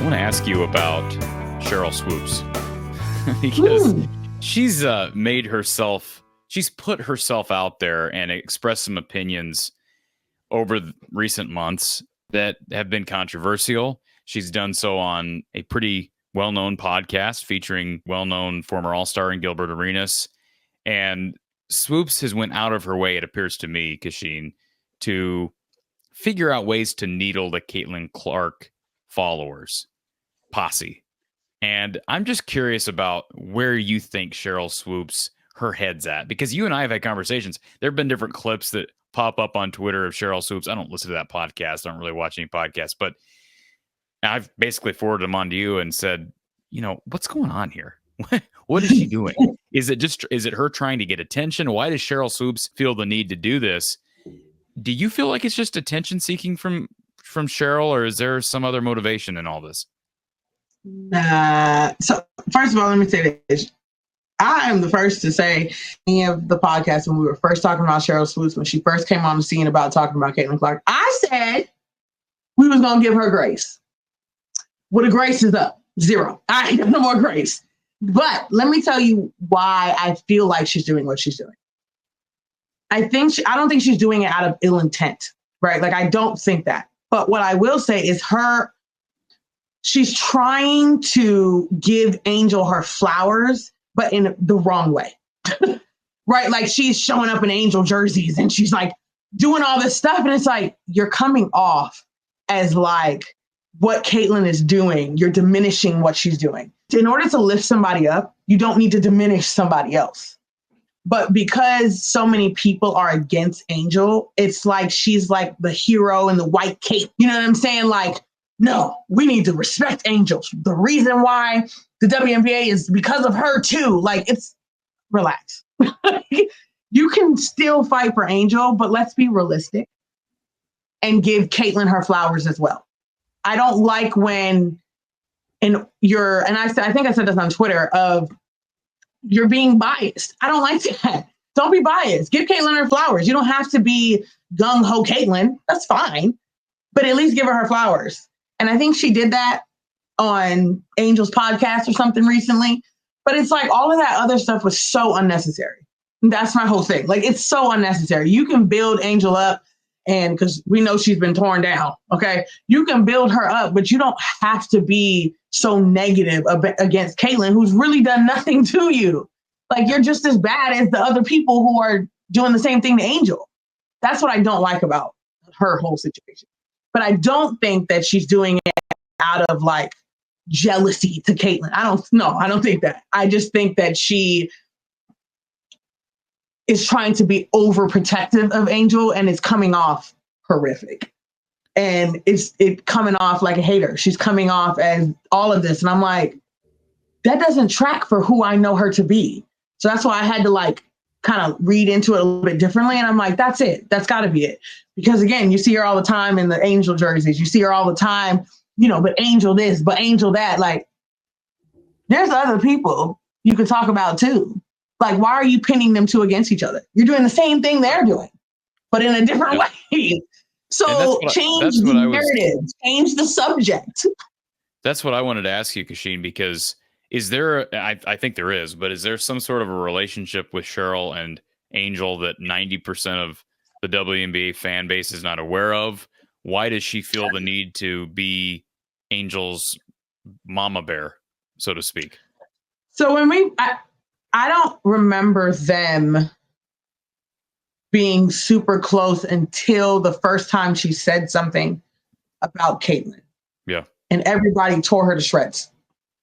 want to ask you about Cheryl Swoopes because she's she's put herself out there and expressed some opinions over recent months that have been controversial. She's done so on a pretty well-known podcast featuring well-known former All-Star and Gilbert Arenas. And Swoopes has went out of her way, it appears to me, Kachine, to figure out ways to needle the Caitlin Clark followers posse. And I'm just curious about where you think Cheryl Swoopes, her head's at, because you and I have had conversations. There have been different clips that pop up on Twitter of Cheryl Swoopes. I don't listen to that podcast. I don't really watch any podcasts, but I've basically forwarded them on to you and said, what's going on here? What is she doing? Is it her trying to get attention? Why does Cheryl Swoopes feel the need to do this? Do you feel like it's just attention seeking from Sheryl, or is there some other motivation in all this? So first of all, let me say this. I am the first to say any of the podcast when we were first talking about Cheryl Swoopes, when she first came on the scene about talking about Caitlin Clark, I said we was going to give her grace. Well, the grace is up. 0. I have no more grace. But let me tell you why I feel like she's doing what she's doing. I don't think she's doing it out of ill intent, right? Like, I don't think that. But what I will say is she's trying to give Angel her flowers, but in the wrong way, right? Like, she's showing up in Angel jerseys and she's like doing all this stuff. And it's like, you're coming off as like what Caitlin is doing. You're diminishing what she's doing. In order to lift somebody up, you don't need to diminish somebody else. But because so many people are against Angel, it's like she's like the hero in the white cape. You know what I'm saying? Like, no, we need to respect Angel. The reason why the WNBA is because of her too. Like, it's relax. You can still fight for Angel, but let's be realistic and give Caitlin her flowers as well. I don't like when I think I said this on Twitter, of you're being biased. I don't like that. Don't be biased. Give Caitlin her flowers. You don't have to be gung-ho Caitlin. That's fine. But at least give her flowers. And I think she did that on Angel's podcast or something recently. But it's like all of that other stuff was so unnecessary. That's my whole thing. Like, it's so unnecessary. You can build Angel up, and because we know she's been torn down, okay? You can build her up, but you don't have to be so negative against Caitlin, who's really done nothing to you. Like, you're just as bad as the other people who are doing the same thing to Angel. That's what I don't like about her whole situation. But I don't think that she's doing it out of like jealousy to Caitlin. I don't think that. I just think that she is trying to be overprotective of Angel, and it's coming off horrific. And it's coming off like a hater. She's coming off as all of this. And I'm like, that doesn't track for who I know her to be. So that's why I had to like kind of read into it a little bit differently. And I'm like, that's it. That's got to be it. Because again, you see her all the time in the Angel jerseys. You see her all the time, but Angel this, but Angel that. Like, there's other people you could talk about too. Like, why are you pinning them two against each other? You're doing the same thing they're doing, but in a different way. So change the narrative, change the subject. That's what I wanted to ask you, Kachine, because is there, I think there is, but is there some sort of a relationship with Sheryl and Angel that 90% of the WNBA fan base is not aware of? Why does she feel the need to be Angel's mama bear, so to speak? So I don't remember them being super close until the first time she said something about Caitlin. Yeah. And everybody tore her to shreds,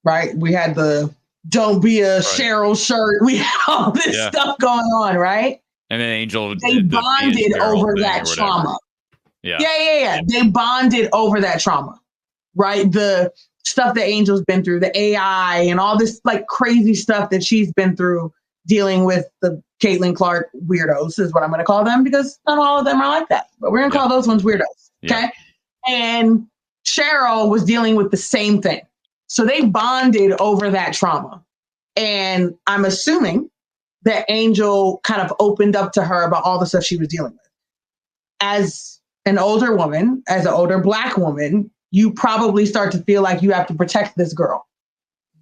right? We had the "Don't be a Sheryl" shirt. We had all this stuff going on, right? And then Angel, they bonded over that trauma. Yeah. They bonded over that trauma, right? The stuff that Angel's been through, the AI and all this like crazy stuff that she's been through dealing with the Caitlin Clark weirdos is what I'm going to call them, because not all of them are like that, but we're going to call those ones weirdos. Okay. And Sheryl was dealing with the same thing. So they bonded over that trauma. And I'm assuming that Angel kind of opened up to her about all the stuff she was dealing with. As an older woman, as an older Black woman, you probably start to feel like you have to protect this girl.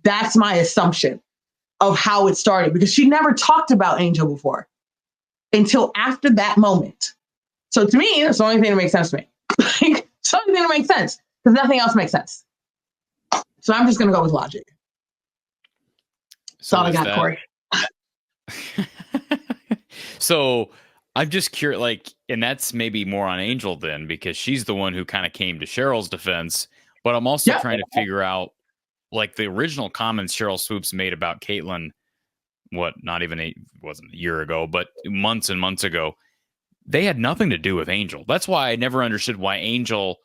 That's my assumption of how it started, because she never talked about Angel before until after that moment. So to me, that's the only thing that makes sense to me. It's the only thing that makes sense, because nothing else makes sense. So I'm just going to go with logic. That's all I got, Corey. So I'm just curious, like, and that's maybe more on Angel then, because she's the one who kind of came to Cheryl's defense. But I'm also trying to figure out, like, the original comments Cheryl Swoopes made about Caitlyn, wasn't a year ago, but months and months ago, they had nothing to do with Angel. That's why I never understood why Angel,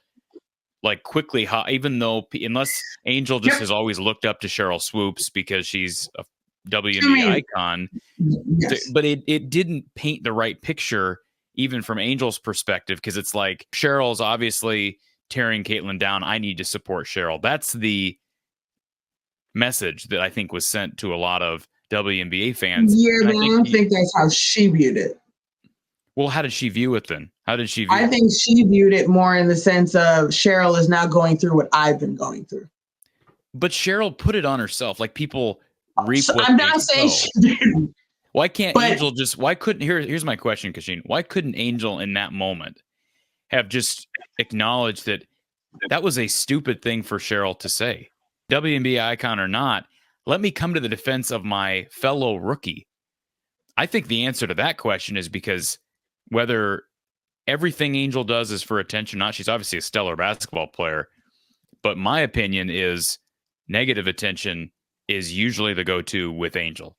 like, quickly, even though, unless Angel just has always looked up to Cheryl Swoopes because she's a WNBA icon, but it didn't paint the right picture, even from Angel's perspective, because it's like, Cheryl's obviously tearing Caitlyn down. I need to support Sheryl. That's the message that I think was sent to a lot of WNBA fans. Yeah, but I don't think that's how she viewed it. Well, how did she view it then? How did she view it? I think she viewed it more in the sense of Sheryl is now going through what I've been going through. But Sheryl put it on herself. Like, people reap what I'm not saying she didn't. Why can't Angel just, here's my question, Kachine. Why couldn't Angel in that moment have just acknowledged that was a stupid thing for Sheryl to say? WNBA icon or not, let me come to the defense of my fellow rookie. I think the answer to that question is because whether everything Angel does is for attention or not, she's obviously a stellar basketball player, but my opinion is negative attention is usually the go-to with Angel.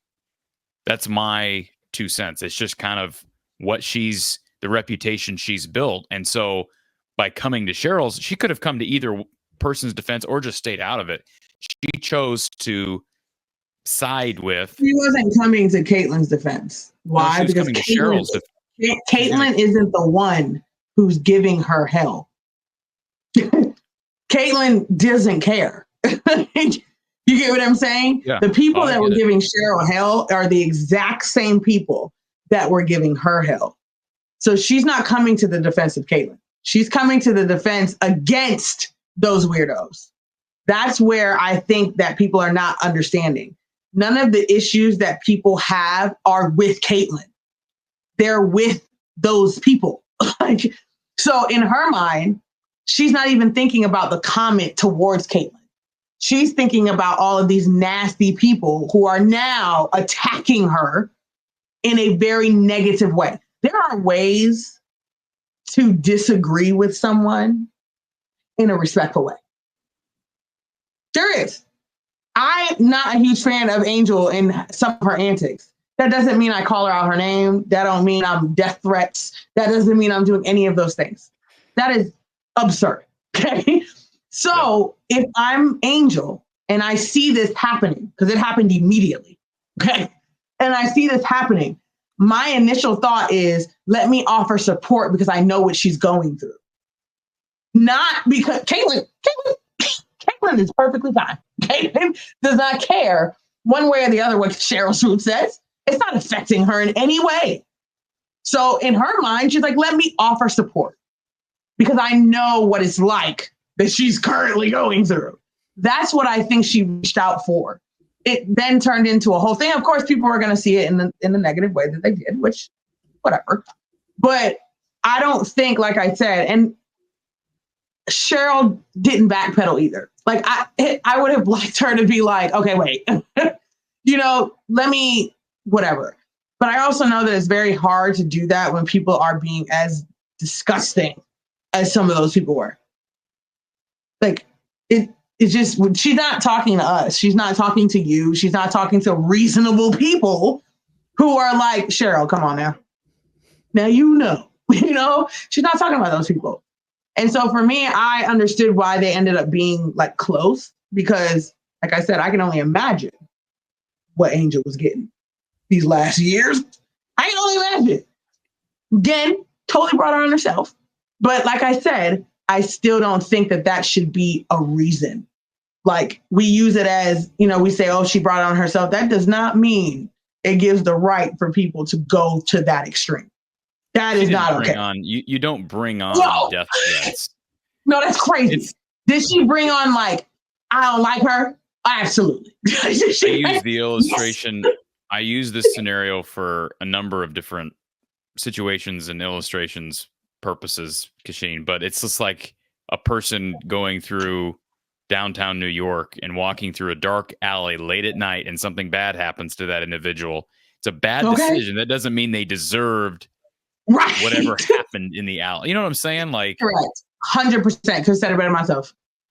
That's my 2 cents. It's just kind of the reputation she's built. And so by coming to Cheryl's, she could have come to either person's defense or just stayed out of it. She chose to side with. She wasn't coming to Caitlyn's defense. Why? No, because Caitlyn isn't the one who's giving her hell. Caitlyn doesn't care. You get what I'm saying? Yeah. The people that were giving Sheryl hell are the exact same people that were giving her hell. So she's not coming to the defense of Caitlyn. She's coming to the defense against those weirdos. That's where I think that people are not understanding. None of the issues that people have are with Caitlyn. They're with those people. So in her mind, she's not even thinking about the comment towards Caitlyn. She's thinking about all of these nasty people who are now attacking her in a very negative way. There are ways to disagree with someone in a respectful way. There is. I'm not a huge fan of Angel and some of her antics. That doesn't mean I call her out her name. That don't mean I'm death threats. That doesn't mean I'm doing any of those things. That is absurd. Okay. So if I'm Angel and I see this happening, because it happened immediately, okay, and I see this happening, my initial thought is, let me offer support because I know what she's going through. Not because Caitlyn is perfectly fine. Caitlyn does not care one way or the other what Cheryl Swoopes says. It's not affecting her in any way. So in her mind, she's like, let me offer support because I know what it's like that she's currently going through. That's what I think she reached out for. It then turned into a whole thing. Of course, people are going to see it in the negative way that they did, which, whatever. But I don't think, like I said, and Sheryl didn't backpedal either. Like, I would have liked her to be like, okay, wait, let me, whatever. But I also know that it's very hard to do that when people are being as disgusting as some of those people were. Like, it's just, she's not talking to us. She's not talking to you. She's not talking to reasonable people who are like, Sheryl, come on now. Now, she's not talking about those people. And so for me, I understood why they ended up being like close because, like I said, I can only imagine what Angel was getting these last years. I can only imagine. Again, totally brought her on herself. But like I said, I still don't think that should be a reason. Like, we use it as, we say, oh, she brought on herself. That does not mean it gives the right for people to go to that extreme. That is not okay. You don't bring on death threats. No, that's crazy. Did she bring on like, I don't like her? Absolutely. I use the illustration. Yes. I use this scenario for a number of different situations and illustrations purposes, Kachine, but it's just like a person going through downtown New York and walking through a dark alley late at night and something bad happens to that individual. It's a bad decision. That doesn't mean they deserved whatever happened in the alley. You know what I'm saying? Like, correct. 100%. Could have said it better myself.